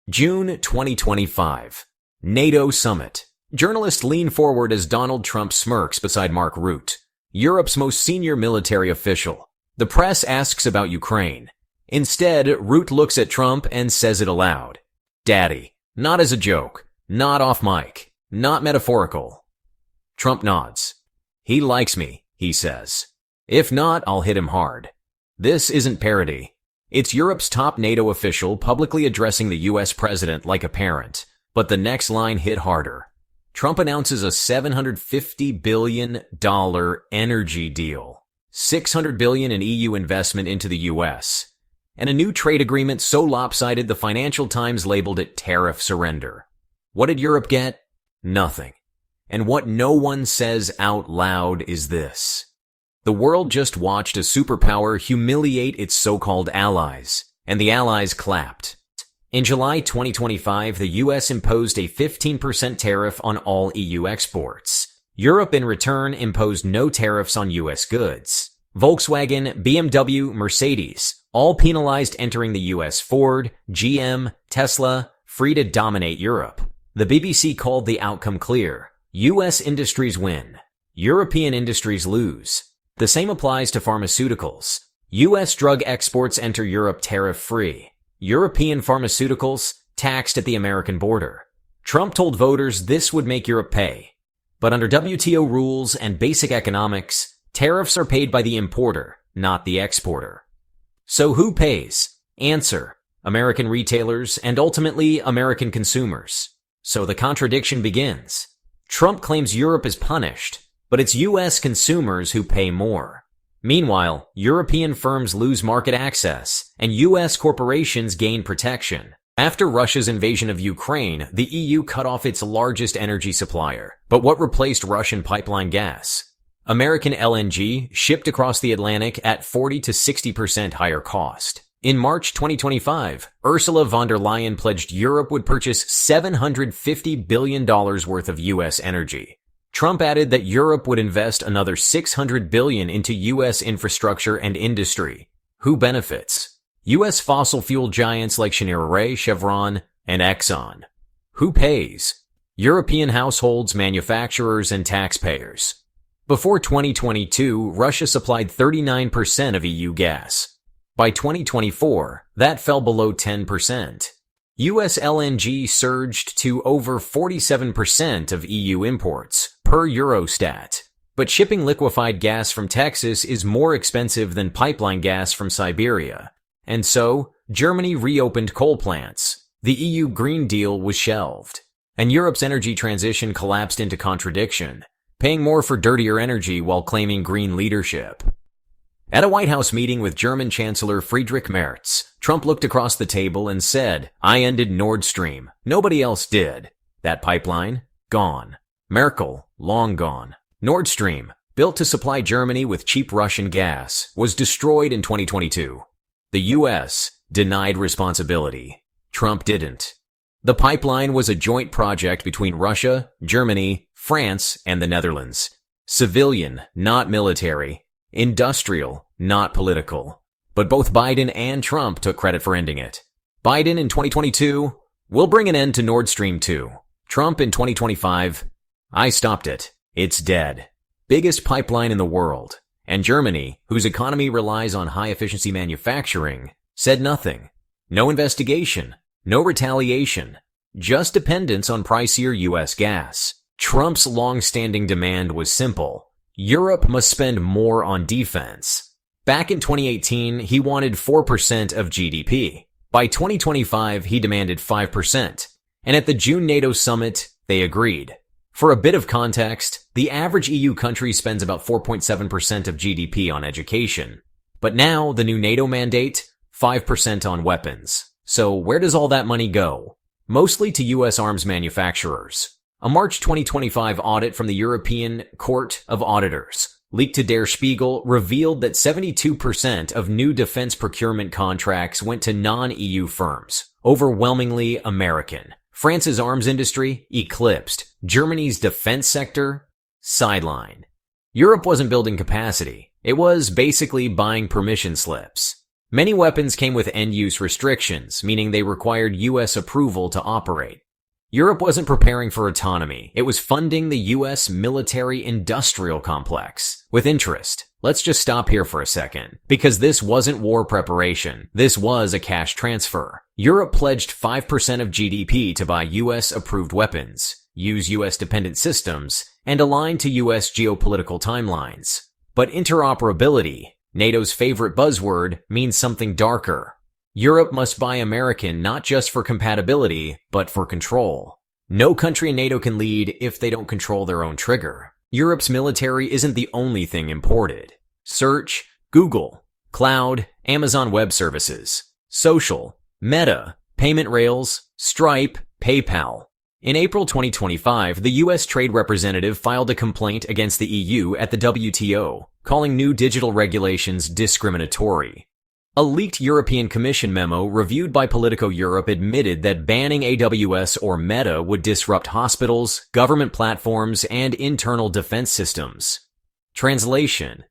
June 2025. NATO Summit. Journalists lean forward as Donald Trump smirks beside Mark Rutte, Europe's most senior military official. The press asks about Ukraine. Instead, Rutte looks at Trump and says it aloud. Daddy. Not as a joke. Not off mic. Not metaphorical. Trump nods. He likes me, he says. If not, I'll hit him hard. This isn't parody. It's Europe's top NATO official publicly addressing the US president like a parent. But the next line hit harder. Trump announces a $750 billion energy deal, $600 billion in EU investment into the US, and a new trade agreement so lopsided the Financial Times labeled it tariff surrender. What did Europe get? Nothing. And what no one says out loud is this. The world just watched a superpower humiliate its so-called allies, and the allies clapped. In July 2025, the US imposed a 15% tariff on all EU exports. Europe, in return, imposed no tariffs on US goods. Volkswagen, BMW, Mercedes, all penalized entering the US. Ford, GM, Tesla, free to dominate Europe. The BBC called the outcome clear. US industries win. European industries lose. The same applies to pharmaceuticals. US drug exports enter Europe tariff-free. European pharmaceuticals taxed at the American border. Trump told voters this would make Europe pay. But under WTO rules and basic economics, tariffs are paid by the importer, not the exporter. So who pays? Answer: American retailers and ultimately American consumers. So the contradiction begins. Trump claims Europe is punished, but it's US consumers who pay more. Meanwhile, European firms lose market access, and US corporations gain protection. After Russia's invasion of Ukraine, the EU cut off its largest energy supplier. But what replaced Russian pipeline gas? American LNG, shipped across the Atlantic at 40 to 60% higher cost. In March 2025, Ursula von der Leyen pledged Europe would purchase $750 billion worth of US energy. Trump added that Europe would invest another $600 billion into U.S. infrastructure and industry. Who benefits? U.S. fossil fuel giants like Chevron, and Exxon. Who pays? European households, manufacturers, and taxpayers. Before 2022, Russia supplied 39% of EU gas. By 2024, that fell below 10%. U.S. LNG surged to over 47% of EU imports, per Eurostat. But shipping liquefied gas from Texas is more expensive than pipeline gas from Siberia. And so, Germany reopened coal plants. The EU Green Deal was shelved. And Europe's energy transition collapsed into contradiction, paying more for dirtier energy while claiming green leadership. At a White House meeting with German Chancellor Friedrich Merz, Trump looked across the table and said, "I ended Nord Stream. Nobody else did. That pipeline? Gone. Merkel? Long gone. Nord Stream, built to supply Germany with cheap Russian gas, was destroyed in 2022. The US denied responsibility. Trump didn't. The pipeline was a joint project between Russia, Germany, France, and the Netherlands. Civilian, not military. Industrial, not political. But both Biden and Trump took credit for ending it. Biden in 2022, "We'll bring an end to Nord Stream 2. Trump in 2025, "I stopped it. It's dead." Biggest pipeline in the world. And Germany, whose economy relies on high-efficiency manufacturing, said nothing. No investigation. No retaliation. Just dependence on pricier US gas. Trump's long-standing demand was simple. Europe must spend more on defense. Back in 2018, he wanted 4% of GDP. By 2025, he demanded 5%. And at the June NATO summit, they agreed. For a bit of context, the average EU country spends about 4.7% of GDP on education. But now, the new NATO mandate, 5% on weapons. So where does all that money go? Mostly to US arms manufacturers. A March 2025 audit from the European Court of Auditors, leaked to Der Spiegel, revealed that 72% of new defense procurement contracts went to non-EU firms, overwhelmingly American. France's arms industry eclipsed. Germany's defense sector sidelined. Europe wasn't building capacity. It was basically buying permission slips. Many weapons came with end-use restrictions, meaning they required U.S. approval to operate. Europe wasn't preparing for autonomy. It was funding the U.S. military-industrial complex with interest. Let's just stop here for a second, because this wasn't war preparation. This was a cash transfer. Europe pledged 5% of GDP to buy U.S.-approved weapons, use U.S.-dependent systems, and align to U.S. geopolitical timelines. But interoperability, NATO's favorite buzzword, means something darker. Europe must buy American not just for compatibility, but for control. No country in NATO can lead if they don't control their own trigger. Europe's military isn't the only thing imported. Search, Google, cloud, Amazon Web Services, social, Meta, payment rails, Stripe, PayPal. In April 2025, the U.S. Trade Representative filed a complaint against the EU at the WTO, calling new digital regulations discriminatory. A leaked European Commission memo reviewed by Politico Europe admitted that banning AWS or Meta would disrupt hospitals, government platforms, and internal defense systems. Translation: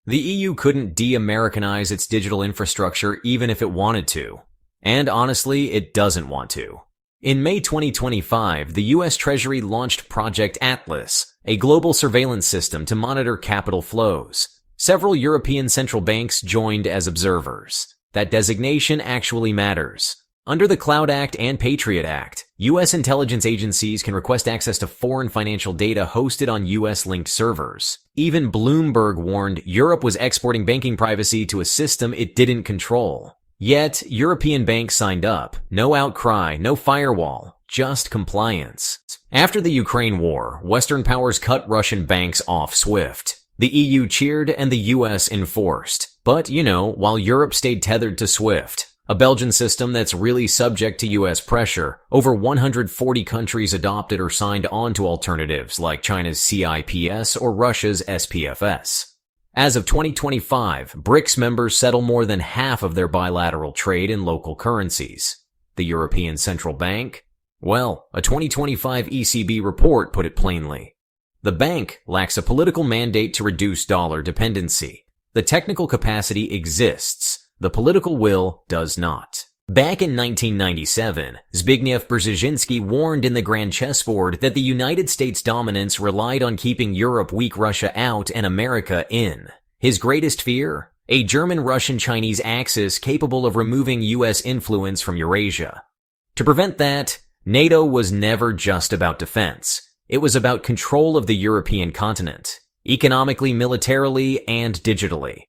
the EU couldn't de-Americanize its digital infrastructure even if it wanted to. And honestly, it doesn't want to. In May 2025, the U.S. Treasury launched Project Atlas, a global surveillance system to monitor capital flows. Several European central banks joined as observers. That designation actually matters. Under the Cloud Act and Patriot Act, U.S. intelligence agencies can request access to foreign financial data hosted on U.S.-linked servers. Even Bloomberg warned Europe was exporting banking privacy to a system it didn't control. Yet, European banks signed up. No outcry, no firewall, just compliance. After the Ukraine war, Western powers cut Russian banks off SWIFT. The EU cheered and the US enforced. But, while Europe stayed tethered to SWIFT, a Belgian system that's really subject to US pressure, over 140 countries adopted or signed on to alternatives like China's CIPS or Russia's SPFS. As of 2025, BRICS members settle more than half of their bilateral trade in local currencies. The European Central Bank? Well, a 2025 ECB report put it plainly. The bank lacks a political mandate to reduce dollar dependency. The technical capacity exists. The political will does not. Back in 1997, Zbigniew Brzezinski warned in the Grand Chessboard that the United States dominance relied on keeping Europe weak Russia out and America in. His greatest fear? A German-Russian-Chinese axis capable of removing U.S. influence from Eurasia. To prevent that, NATO was never just about defense. It was about control of the European continent, economically, militarily, and digitally.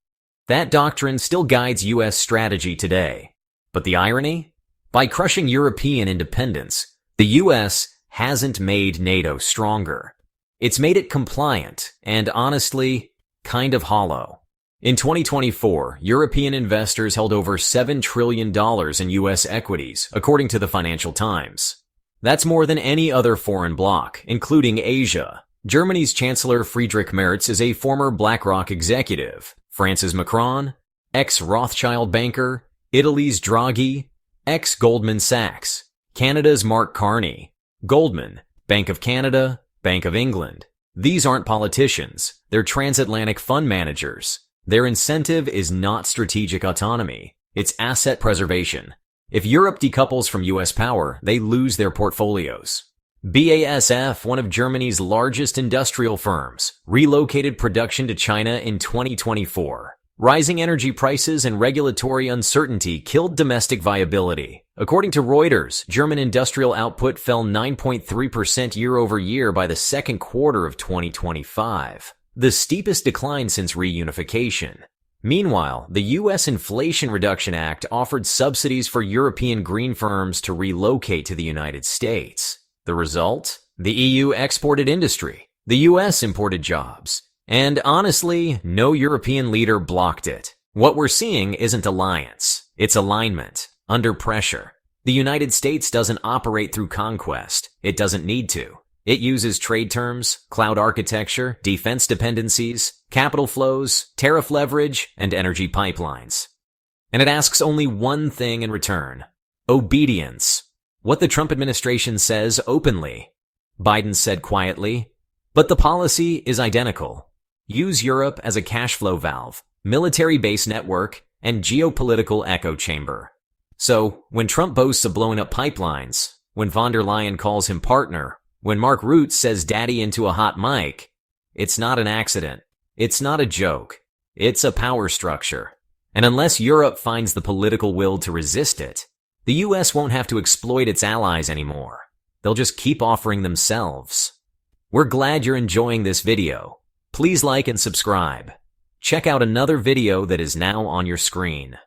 That doctrine still guides U.S. strategy today. But the irony? By crushing European independence, the U.S. hasn't made NATO stronger. It's made it compliant and, honestly, kind of hollow. In 2024, European investors held over $7 trillion in U.S. equities, according to the Financial Times. That's more than any other foreign bloc, including Asia. Germany's Chancellor Friedrich Merz is a former BlackRock executive. France's Macron, ex-Rothschild banker. Italy's Draghi, ex-Goldman Sachs. Canada's Mark Carney. Goldman, Bank of Canada, Bank of England. These aren't politicians. They're transatlantic fund managers. Their incentive is not strategic autonomy. It's asset preservation. If Europe decouples from U.S. power, they lose their portfolios. BASF, one of Germany's largest industrial firms, relocated production to China in 2024. Rising energy prices and regulatory uncertainty killed domestic viability. According to Reuters, German industrial output fell 9.3% year-over-year by the second quarter of 2025, the steepest decline since reunification. Meanwhile, the U.S. Inflation Reduction Act offered subsidies for European green firms to relocate to the United States. The result? The EU exported industry. The U.S. imported jobs. And honestly, no European leader blocked it. What we're seeing isn't alliance. It's alignment. Under pressure. The United States doesn't operate through conquest. It doesn't need to. It uses trade terms, cloud architecture, defense dependencies, capital flows, tariff leverage, and energy pipelines. And it asks only one thing in return. Obedience. What the Trump administration says openly. Biden said quietly. But the policy is identical. Use Europe as a cash flow valve, military base network, and geopolitical echo chamber. So, when Trump boasts of blowing up pipelines, when von der Leyen calls him partner, when Mark Rutte says daddy into a hot mic, it's not an accident. It's not a joke. It's a power structure. And unless Europe finds the political will to resist it, the US won't have to exploit its allies anymore. They'll just keep offering themselves. We're glad you're enjoying this video. Please like and subscribe. Check out another video that is now on your screen.